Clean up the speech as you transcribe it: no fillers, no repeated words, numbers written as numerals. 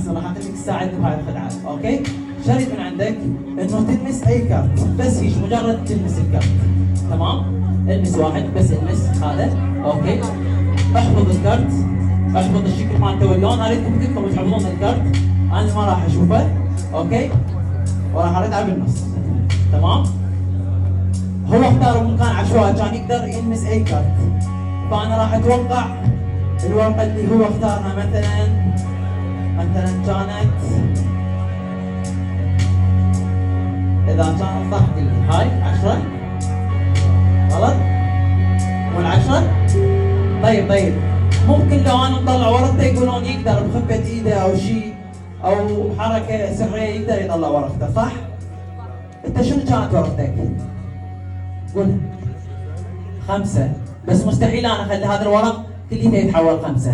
احسن راح اخليك تساعدني بهاي الخدعه، اوكي؟ شريط من عندك انه تلمس اي كارت، بس هيك مجرد تلمس الكارت، تمام؟ المس واحد بس، المس هذا، اوكي؟ احفظ الكارت، احفظ الشكل مالته واللون، اريدكم كلكم تحفظون الكارت، انا ما راح اشوفه، اوكي؟ وراح ارد على بالنص، تمام؟ هو اختار مكان عشوائي كان يقدر يلمس اي كارت، فانا راح اتوقع الورقه اللي هو اختارها مثلا كانت، اذا كانت صح قل لي هاي 10 غلط مو ال10. طيب ممكن لو انا مطلع ورقته يقولون يقدر بخفه ايده او شيء او بحركه سحريه يقدر يطلع ورقته، صح؟ انت شنو كانت ورقتك؟ قول 5، بس مستحيل انا اخلي هذا الورق كليته يتحول 5.